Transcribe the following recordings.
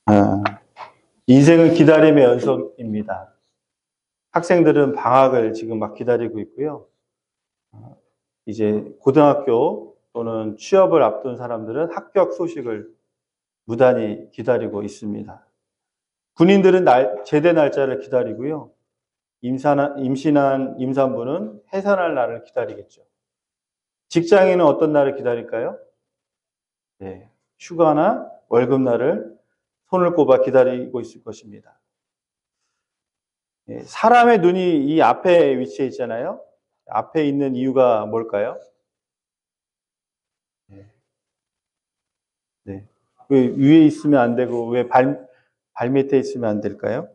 아, 인생은 기다림의 연속입니다. 학생들은 방학을 지금 막 기다리고 있고요. 이제 고등학교 또는 취업을 앞둔 사람들은 합격 소식을 무단히 기다리고 있습니다. 군인들은 제대 날짜를 기다리고요. 임신한 임산부는 해산할 날을 기다리겠죠. 직장인은 어떤 날을 기다릴까요? 네, 휴가나 월급날을 손을 꼽아 기다리고 있을 것입니다. 네, 사람의 눈이 이 앞에 위치해 있잖아요. 앞에 있는 이유가 뭘까요? 네. 왜 위에 있으면 안 되고 왜 발 밑에 있으면 안 될까요?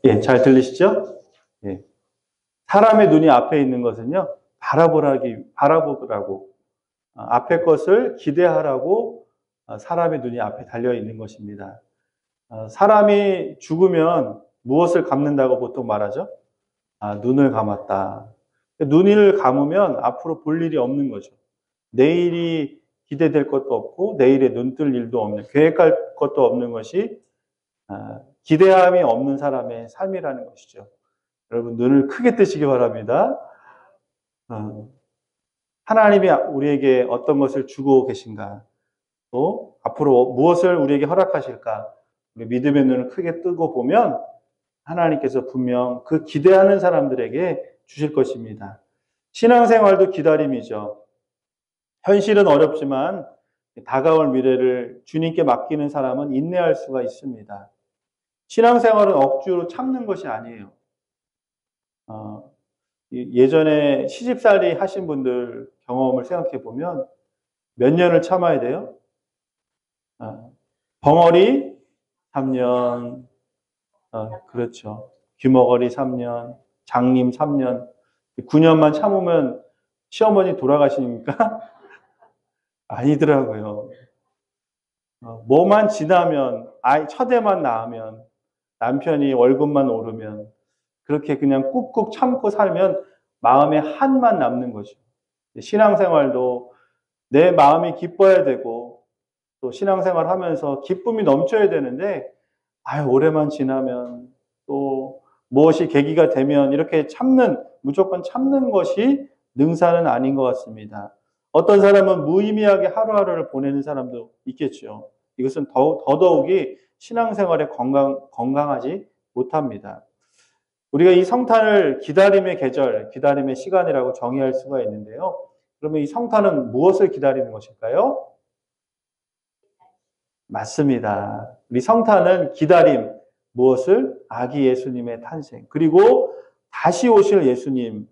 예, 잘 들리시죠? 예. 사람의 눈이 앞에 있는 것은요, 바라보라고, 앞에 것을 기대하라고 사람의 눈이 앞에 달려 있는 것입니다. 사람이 죽으면 무엇을 감는다고 보통 말하죠? 눈을 감았다. 눈을 감으면 앞으로 볼 일이 없는 거죠. 내일이 기대될 것도 없고, 내일에 눈 뜰 일도 없는, 계획할 것도 없는 것이 기대함이 없는 사람의 삶이라는 것이죠. 여러분, 눈을 크게 뜨시기 바랍니다. 하나님이 우리에게 어떤 것을 주고 계신가, 또 앞으로 무엇을 우리에게 허락하실까, 우리 믿음의 눈을 크게 뜨고 보면 하나님께서 분명 그 기대하는 사람들에게 주실 것입니다. 신앙생활도 기다림이죠. 현실은 어렵지만 다가올 미래를 주님께 맡기는 사람은 인내할 수가 있습니다. 신앙생활은 억지로 참는 것이 아니에요. 예전에 시집살이 하신 분들 경험을 생각해 보면 몇 년을 참아야 돼요? 벙어리 3년, 그렇죠. 귀머거리 3년, 장님 3년, 9년만 참으면 시어머니 돌아가시니까 아니더라고요. 뭐만 지나면, 첫 애만 낳으면, 남편이 월급만 오르면, 그렇게 그냥 꾹꾹 참고 살면 마음에 한만 남는 거죠. 신앙생활도 내 마음이 기뻐야 되고, 또 신앙생활 하면서 기쁨이 넘쳐야 되는데, 올해만 지나면, 또 무엇이 계기가 되면 이렇게 무조건 참는 것이 능사는 아닌 것 같습니다. 어떤 사람은 무의미하게 하루하루를 보내는 사람도 있겠죠. 이것은 더더욱이 신앙생활에 건강하지 못합니다. 우리가 이 성탄을 기다림의 계절, 기다림의 시간이라고 정의할 수가 있는데요. 그러면 이 성탄은 무엇을 기다리는 것일까요? 맞습니다. 우리 성탄은 기다림, 무엇을? 아기 예수님의 탄생, 그리고 다시 오실 예수님,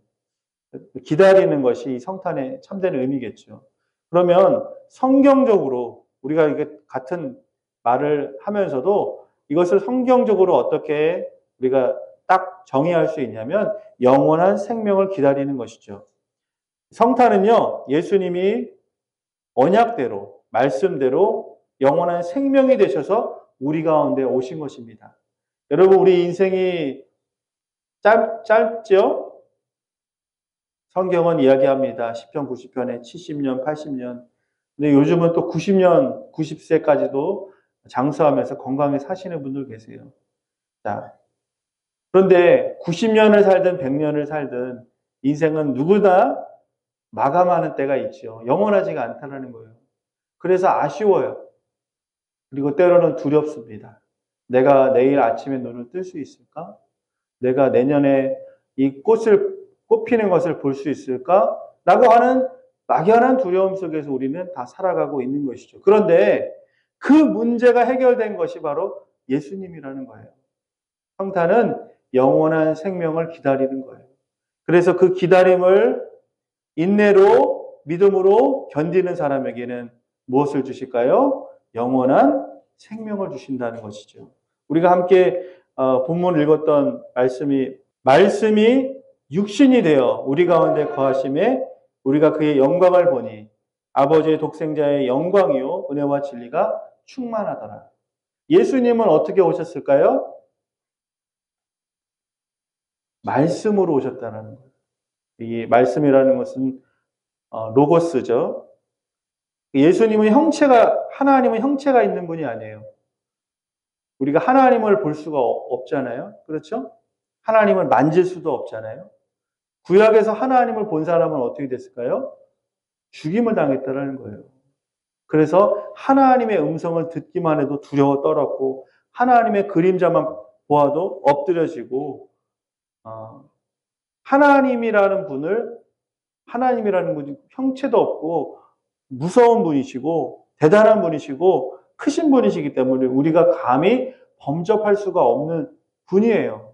기다리는 것이 성탄의 참된 의미겠죠. 그러면 성경적으로 우리가 이게 같은 말을 하면서도 이것을 성경적으로 어떻게 우리가 딱 정의할 수 있냐면 영원한 생명을 기다리는 것이죠. 성탄은요, 예수님이 언약대로, 말씀대로 영원한 생명이 되셔서 우리 가운데 오신 것입니다. 여러분, 우리 인생이 짧죠? 성경은 이야기합니다. 시편 90편에 70년, 80년. 근데 요즘은 또 90년, 90세까지도 장수하면서 건강히 사시는 분들 계세요. 자, 그런데 90년을 살든 100년을 살든 인생은 누구나 마감하는 때가 있죠. 영원하지가 않다는 거예요. 그래서 아쉬워요. 그리고 때로는 두렵습니다. 내가 내일 아침에 눈을 뜰 수 있을까? 내가 내년에 이 꽃 피는 것을 볼 수 있을까? 라고 하는 막연한 두려움 속에서 우리는 다 살아가고 있는 것이죠. 그런데 그 문제가 해결된 것이 바로 예수님이라는 거예요. 성탄은 영원한 생명을 기다리는 거예요. 그래서 그 기다림을 인내로, 믿음으로 견디는 사람에게는 무엇을 주실까요? 영원한 생명을 주신다는 것이죠. 우리가 함께 본문을 읽었던 말씀이 육신이 되어 우리 가운데 거하심에 우리가 그의 영광을 보니 아버지의 독생자의 영광이요 은혜와 진리가 충만하더라. 예수님은 어떻게 오셨을까요? 말씀으로 오셨다는 거예요. 이 말씀이라는 것은 로고스죠. 하나님은 형체가 있는 분이 아니에요. 우리가 하나님을 볼 수가 없잖아요. 그렇죠? 하나님을 만질 수도 없잖아요. 구약에서 하나님을 본 사람은 어떻게 됐을까요? 죽임을 당했다는 거예요. 그래서 하나님의 음성을 듣기만 해도 두려워 떨었고 하나님의 그림자만 보아도 엎드려지고 하나님이라는 분이 형체도 없고 무서운 분이시고 대단한 분이시고 크신 분이시기 때문에 우리가 감히 범접할 수가 없는 분이에요.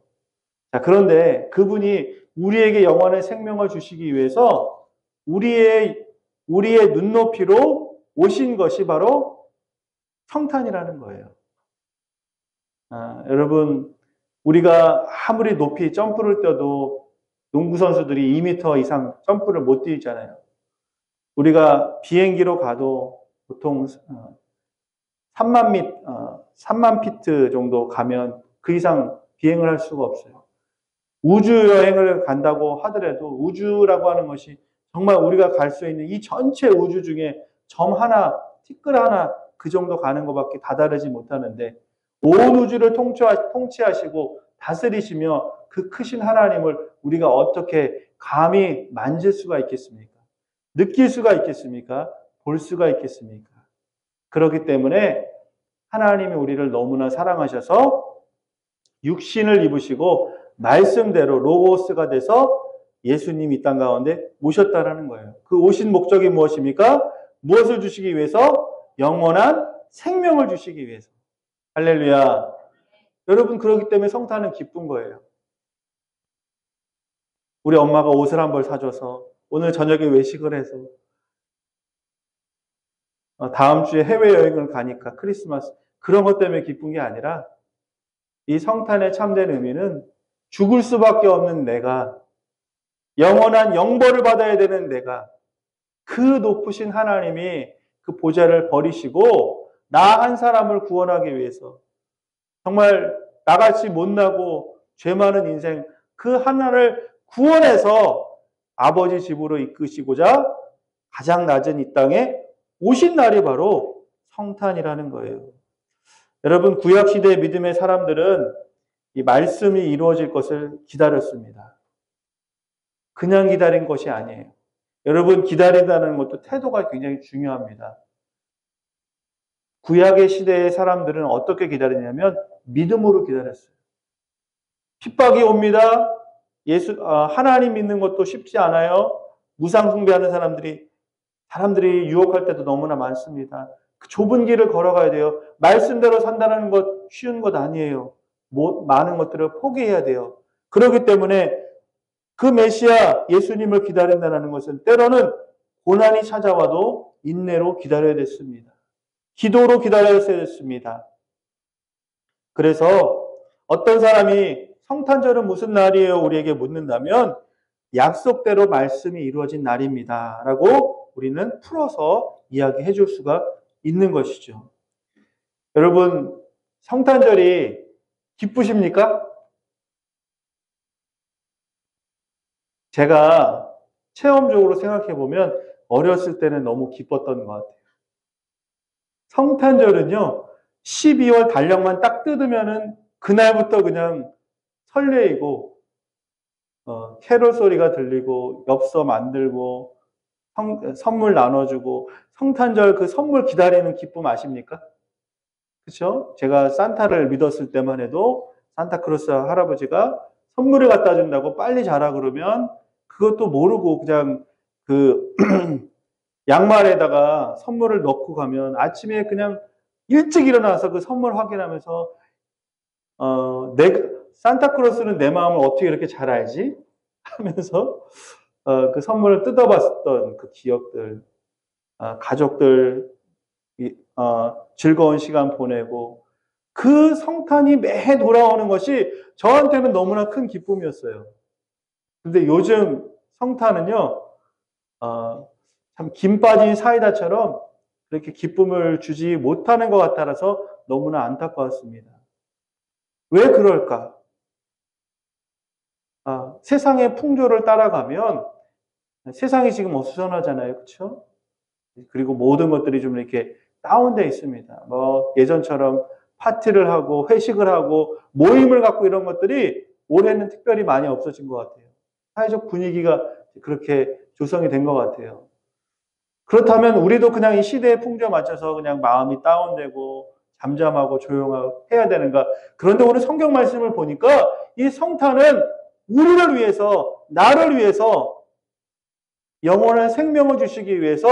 자, 그런데 그분이 우리에게 영원의 생명을 주시기 위해서 우리의 눈높이로 오신 것이 바로 성탄이라는 거예요. 여러분, 우리가 아무리 높이 점프를 뛰어도 농구 선수들이 2m 이상 점프를 못 뛰잖아요. 우리가 비행기로 가도 보통 3만 피트 정도 가면 그 이상 비행을 할 수가 없어요. 우주 여행을 간다고 하더라도 우주라고 하는 것이 정말 우리가 갈 수 있는 이 전체 우주 중에 점 하나, 티끌 하나 그 정도 가는 것밖에 다다르지 못하는데 온 우주를 통치하시고 다스리시며 그 크신 하나님을 우리가 어떻게 감히 만질 수가 있겠습니까? 느낄 수가 있겠습니까? 볼 수가 있겠습니까? 그렇기 때문에 하나님이 우리를 너무나 사랑하셔서 육신을 입으시고 말씀대로 로고스가 돼서 예수님이 이 땅 가운데 오셨다라는 거예요. 그 오신 목적이 무엇입니까? 무엇을 주시기 위해서? 영원한 생명을 주시기 위해서. 할렐루야. 여러분, 그렇기 때문에 성탄은 기쁜 거예요. 우리 엄마가 옷을 한 벌 사줘서 오늘 저녁에 외식을 해서 다음 주에 해외여행을 가니까 크리스마스 그런 것 때문에 기쁜 게 아니라 이 성탄의 참된 의미는 죽을 수밖에 없는 내가 영원한 영벌을 받아야 되는 내가 그 높으신 하나님이 그 보좌를 버리시고 나 한 사람을 구원하기 위해서 정말 나같이 못나고 죄 많은 인생 그 하나를 구원해서 아버지 집으로 이끄시고자 가장 낮은 이 땅에 오신 날이 바로 성탄이라는 거예요. 여러분, 구약시대의 믿음의 사람들은 이 말씀이 이루어질 것을 기다렸습니다. 그냥 기다린 것이 아니에요. 여러분, 기다린다는 것도 태도가 굉장히 중요합니다. 구약의 시대의 사람들은 어떻게 기다리냐면 믿음으로 기다렸어요. 핍박이 옵니다. 하나님 믿는 것도 쉽지 않아요. 무상 숭배하는 사람들이 유혹할 때도 너무나 많습니다. 그 좁은 길을 걸어가야 돼요. 말씀대로 산다는 것 쉬운 것 아니에요. 많은 것들을 포기해야 돼요. 그렇기 때문에 그 메시아 예수님을 기다린다는 것은 때로는 고난이 찾아와도 인내로 기다려야 됐습니다. 기도로 기다려야 됐습니다. 그래서 어떤 사람이 성탄절은 무슨 날이에요? 우리에게 묻는다면 약속대로 말씀이 이루어진 날입니다. 라고 우리는 풀어서 이야기해 줄 수가 있는 것이죠. 여러분, 성탄절이 기쁘십니까? 제가 체험적으로 생각해 보면 어렸을 때는 너무 기뻤던 것 같아요. 성탄절은요, 12월 달력만 딱 뜯으면은 그날부터 그냥 설레이고, 캐롤 소리가 들리고, 엽서 만들고, 선물 나눠주고, 성탄절 그 선물 기다리는 기쁨 아십니까? 그렇죠? 제가 산타를 믿었을 때만 해도 산타크로스 할아버지가 선물을 갖다 준다고 빨리 자라 그러면 그것도 모르고 그냥 그 양말에다가 선물을 넣고 가면 아침에 그냥 일찍 일어나서 그 선물 확인하면서 산타크로스는 내 마음을 어떻게 이렇게 잘 알지? 하면서 그 선물을 뜯어봤던 그 기억들, 가족들 즐거운 시간 보내고 그 성탄이 매해 돌아오는 것이 저한테는 너무나 큰 기쁨이었어요. 근데 요즘 성탄은요, 참 김 빠진 사이다처럼 그렇게 기쁨을 주지 못하는 것 같아서 너무나 안타까웠습니다. 왜 그럴까? 세상의 풍조를 따라가면 세상이 지금 어수선하잖아요. 그렇죠? 그리고 모든 것들이 좀 이렇게 다운되어 있습니다. 뭐 예전처럼 파티를 하고 회식을 하고 모임을 갖고 이런 것들이 올해는 특별히 많이 없어진 것 같아요. 사회적 분위기가 그렇게 조성이 된 것 같아요. 그렇다면 우리도 그냥 이 시대의 풍조에 맞춰서 그냥 마음이 다운되고 잠잠하고 조용하고 해야 되는가? 그런데 오늘 성경 말씀을 보니까 이 성탄은 우리를 위해서, 나를 위해서 영원한 생명을 주시기 위해서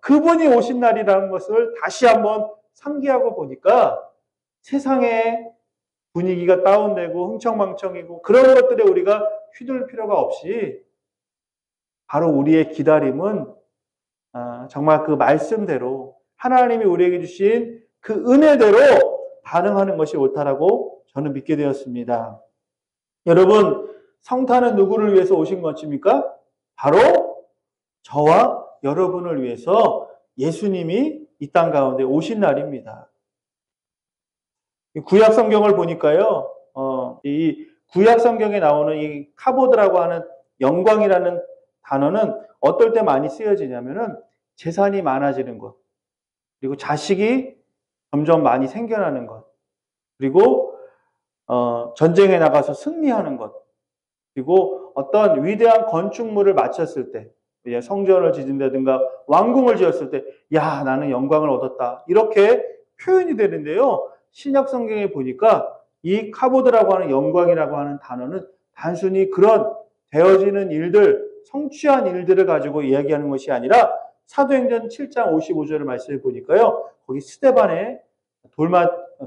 그분이 오신 날이라는 것을 다시 한번 상기하고 보니까 세상의 분위기가 다운되고 흥청망청이고 그런 것들에 우리가 휘둘릴 필요가 없이 바로 우리의 기다림은 정말 그 말씀대로 하나님이 우리에게 주신 그 은혜대로 반응하는 것이 옳다라고 저는 믿게 되었습니다. 여러분, 성탄은 누구를 위해서 오신 것입니까? 바로 저와 여러분을 위해서 예수님이 이 땅 가운데 오신 날입니다. 구약 성경을 보니까요, 이 구약 성경에 나오는 이 카보드라고 하는 영광이라는 단어는 어떨 때 많이 쓰여지냐면은 재산이 많아지는 것, 그리고 자식이 점점 많이 생겨나는 것, 그리고 전쟁에 나가서 승리하는 것, 그리고 어떤 위대한 건축물을 마쳤을 때, 성전을 지진다든가 왕궁을 지었을 때, 야, 나는 영광을 얻었다. 이렇게 표현이 되는데요. 신약 성경에 보니까 이 카보드라고 하는 영광이라고 하는 단어는 단순히 그런 되어지는 일들, 성취한 일들을 가지고 이야기하는 것이 아니라 사도행전 7장 55절을 말씀해 보니까요. 거기 스데반의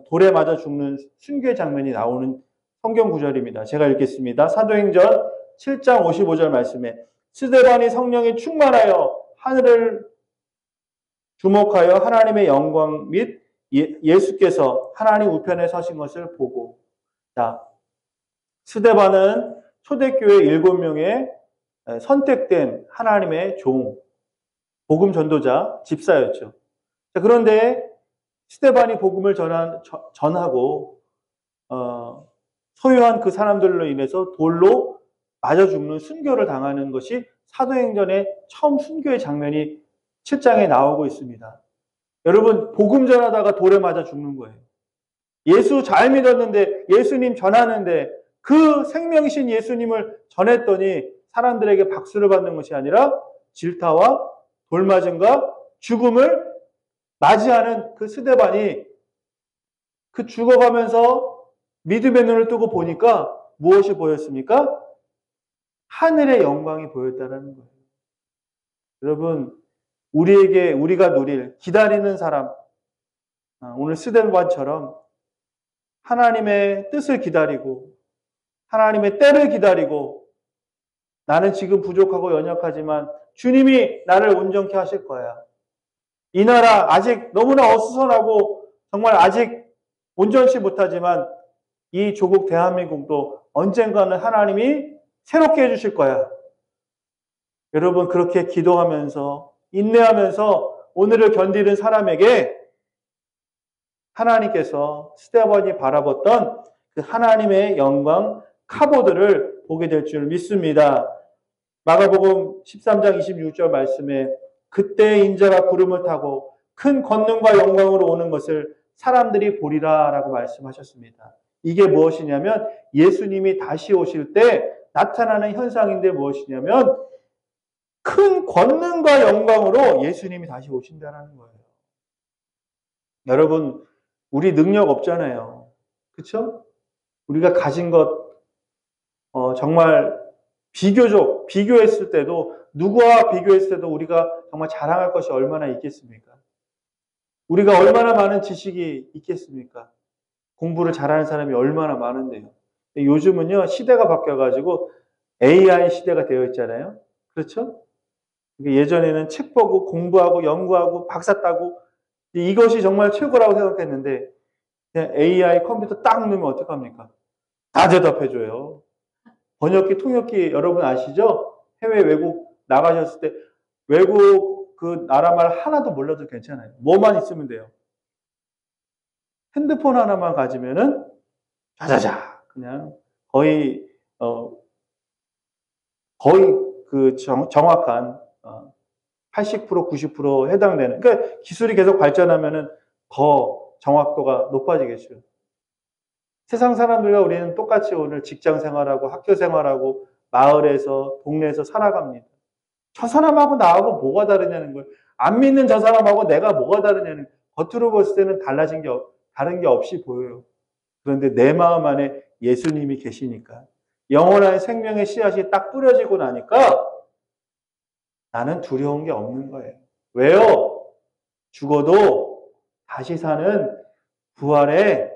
돌에 맞아 죽는 순교의 장면이 나오는 성경 구절입니다. 제가 읽겠습니다. 사도행전 7장 55절 말씀에 스데반이 성령에 충만하여 하늘을 주목하여 하나님의 영광 및 예수께서 하나님 우편에 서신 것을 보고, 자, 스데반은 초대교회 7명의 선택된 하나님의 종, 복음 전도자, 집사였죠. 자, 그런데 스데반이 복음을 전하고 소유한 그 사람들로 인해서 돌로 맞아 죽는 순교를 당하는 것이 사도행전의 처음 순교의 장면이 7장에 나오고 있습니다. 여러분, 복음 전하다가 돌에 맞아 죽는 거예요. 예수 잘 믿었는데, 예수님 전하는데 그 생명이신 예수님을 전했더니 사람들에게 박수를 받는 것이 아니라 질타와 돌맞음과 죽음을 맞이하는 그 스데반이 그 죽어가면서 믿음의 눈을 뜨고 보니까 무엇이 보였습니까? 하늘의 영광이 보였다는 거예요. 여러분, 우리가 누릴 기다리는 사람, 오늘 스데반처럼 하나님의 뜻을 기다리고 하나님의 때를 기다리고 나는 지금 부족하고 연약하지만 주님이 나를 온전케 하실 거야. 이 나라 아직 너무나 어수선하고 정말 아직 온전치 못하지만 이 조국 대한민국도 언젠가는 하나님이 새롭게 해주실 거야. 여러분, 그렇게 기도하면서 인내하면서 오늘을 견디는 사람에게 하나님께서 스데반이 바라봤던 그 하나님의 영광 카보드를 보게 될 줄 믿습니다. 마가복음 13장 26절 말씀에 그때 인자가 구름을 타고 큰 권능과 영광으로 오는 것을 사람들이 보리라 라고 말씀하셨습니다. 이게 무엇이냐면 예수님이 다시 오실 때 나타나는 현상인데 무엇이냐면 큰 권능과 영광으로 예수님이 다시 오신다는 거예요. 여러분, 우리 능력 없잖아요. 그렇죠? 우리가 가진 것 정말 비교했을 때도 누구와 비교했을 때도 우리가 정말 자랑할 것이 얼마나 있겠습니까? 우리가 얼마나 많은 지식이 있겠습니까? 공부를 잘하는 사람이 얼마나 많은데요. 요즘은요, 시대가 바뀌어가지고 AI 시대가 되어 있잖아요. 그렇죠? 예전에는 책 보고 공부하고 연구하고 박사 따고 이것이 정말 최고라고 생각했는데 그냥 AI 컴퓨터 딱 넣으면 어떡합니까? 다 대답해줘요. 번역기, 통역기 여러분 아시죠? 해외 외국 나가셨을 때 외국 그 나라 말 하나도 몰라도 괜찮아요. 뭐만 있으면 돼요. 핸드폰 하나만 가지면은 자자자 그냥 거의 거의 그 정확한 80%, 90% 해당되는. 그러니까 기술이 계속 발전하면은 더 정확도가 높아지겠죠. 세상 사람들과 우리는 똑같이 오늘 직장 생활하고 학교 생활하고 마을에서 동네에서 살아갑니다. 저 사람하고 나하고 뭐가 다르냐는 걸. 안 믿는 저 사람하고 내가 뭐가 다르냐는, 겉으로 봤을 때는 다른 게 없이 보여요. 그런데 내 마음 안에 예수님이 계시니까, 영원한 생명의 씨앗이 딱 뿌려지고 나니까 나는 두려운 게 없는 거예요. 왜요? 죽어도 다시 사는 부활의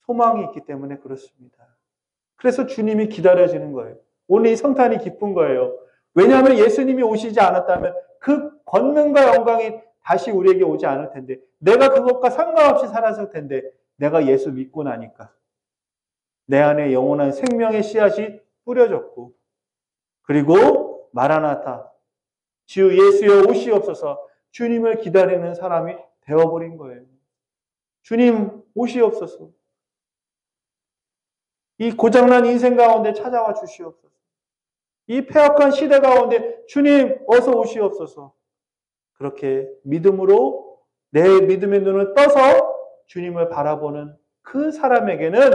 소망이 있기 때문에 그렇습니다. 그래서 주님이 기다려지는 거예요. 오늘 이 성탄이 기쁜 거예요. 왜냐하면 예수님이 오시지 않았다면 그 권능과 영광이 다시 우리에게 오지 않을 텐데, 내가 그것과 상관없이 살았을 텐데, 내가 예수 믿고 나니까 내 안에 영원한 생명의 씨앗이 뿌려졌고, 그리고 마라나타, 주 예수여 오시옵소서, 주님을 기다리는 사람이 되어버린 거예요. 주님 오시옵소서. 이 고장난 인생 가운데 찾아와 주시옵소서. 이 폐악한 시대 가운데 주님 어서 오시옵소서. 그렇게 믿음으로 내 믿음의 눈을 떠서 주님을 바라보는 그 사람에게는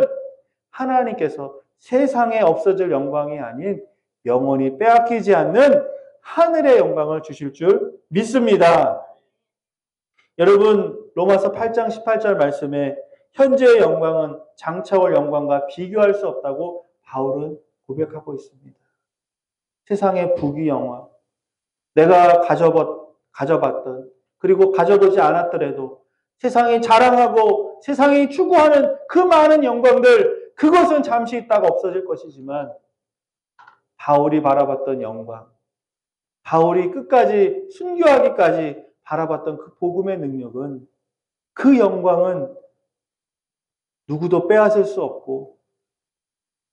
하나님께서 세상에 없어질 영광이 아닌 영원히 빼앗기지 않는 하늘의 영광을 주실 줄 믿습니다. 여러분, 로마서 8장 18절 말씀에 현재의 영광은 장차올 영광과 비교할 수 없다고 바울은 고백하고 있습니다. 세상의 부귀영화, 내가 가져봤던, 그리고 가져보지 않았더라도 세상이 자랑하고 세상이 추구하는 그 많은 영광들, 그것은 잠시 있다가 없어질 것이지만 바울이 바라봤던 영광, 바울이 끝까지 순교하기까지 바라봤던 그 복음의 능력은, 그 영광은 누구도 빼앗을 수 없고,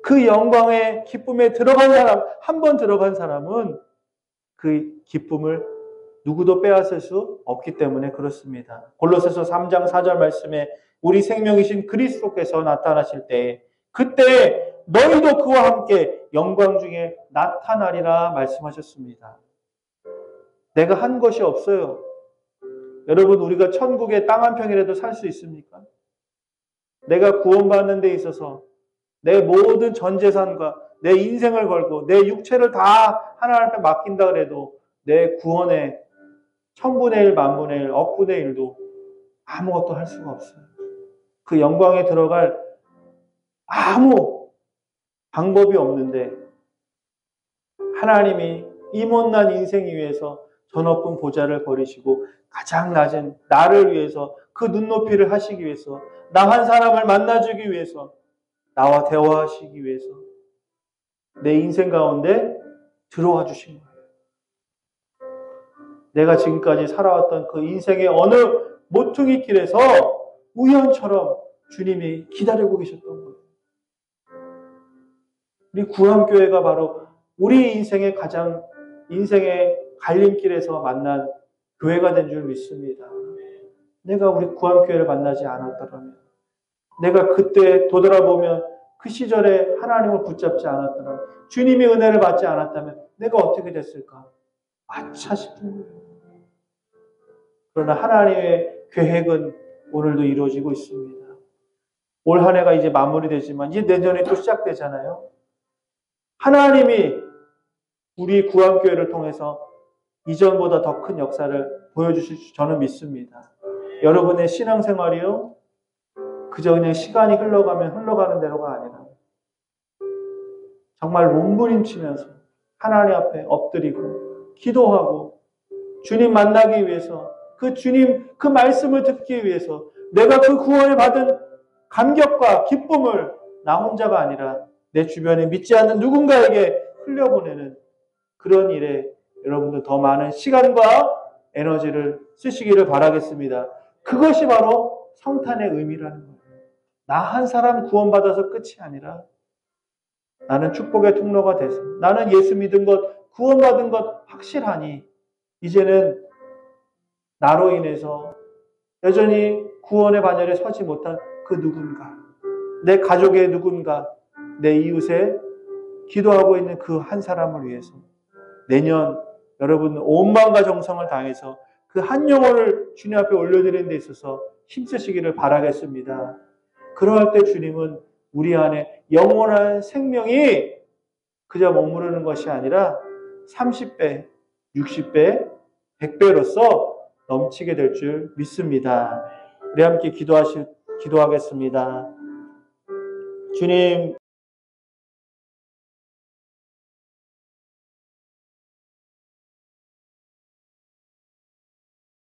그 영광의 기쁨에 들어간 사람, 한 번 들어간 사람은 그 기쁨을 누구도 빼앗을 수 없기 때문에 그렇습니다. 골로새서 3장 4절 말씀에 우리 생명이신 그리스도께서 나타나실 때 그때 너희도 그와 함께 영광 중에 나타나리라 말씀하셨습니다. 내가 한 것이 없어요. 여러분, 우리가 천국에 땅 한 평이라도 살 수 있습니까? 내가 구원받는 데 있어서 내 모든 전 재산과 내 인생을 걸고 내 육체를 다 하나님 앞에 맡긴다 그래도 내 구원의 1000분의 1, 만분의 1, 억분의 1도 아무것도 할 수가 없어요. 그 영광에 들어갈 아무 방법이 없는데, 하나님이 이 못난 인생 위해서 저 높은 보좌를 버리시고 가장 낮은 나를 위해서 그 눈높이를 하시기 위해서, 나 한 사람을 만나주기 위해서, 나와 대화하시기 위해서 내 인생 가운데 들어와 주신 거예요. 내가 지금까지 살아왔던 그 인생의 어느 모퉁이 길에서 우연처럼 주님이 기다리고 계셨던 거예요. 우리 구암교회가 바로 우리 인생의 갈림길에서 만난 교회가 된 줄 믿습니다. 내가 우리 구암교회를 만나지 않았더라면, 내가 그때 되돌아보면 그 시절에 하나님을 붙잡지 않았더라면, 주님의 은혜를 받지 않았다면 내가 어떻게 됐을까? 아차 싶은 거예요. 그러나 하나님의 계획은 오늘도 이루어지고 있습니다. 올 한 해가 이제 마무리되지만 이제 내년에 또 시작되잖아요. 하나님이 우리 구암교회를 통해서 이전보다 더 큰 역사를 보여주실 줄 저는 믿습니다. 여러분의 신앙생활이요, 그저 그냥 시간이 흘러가는 대로가 아니라 정말 몸부림치면서 하나님 앞에 엎드리고 기도하고 주님 만나기 위해서, 그 주님 그 말씀을 듣기 위해서 내가 그 구원을 받은 감격과 기쁨을 나 혼자가 아니라 내 주변에 믿지 않는 누군가에게 흘려보내는 그런 일에 여러분들 더 많은 시간과 에너지를 쓰시기를 바라겠습니다. 그것이 바로 성탄의 의미라는 거예요. 나 한 사람 구원받아서 끝이 아니라 나는 축복의 통로가 돼서, 나는 예수 믿은 것, 구원받은 것 확실하니 이제는 나로 인해서 여전히 구원의 반열에 서지 못한 그 누군가, 내 가족의 누군가, 내 이웃의 기도하고 있는 그 한 사람을 위해서 내년 여러분 온 마음과 정성을 다해서 그 한 영혼을 주님 앞에 올려드리는 데 있어서 힘쓰시기를 바라겠습니다. 그러할 때 주님은 우리 안에 영원한 생명이 그저 머무르는 것이 아니라 30배, 60배, 100배로서 넘치게 될 줄 믿습니다. 우리 함께 기도하겠습니다. 주님,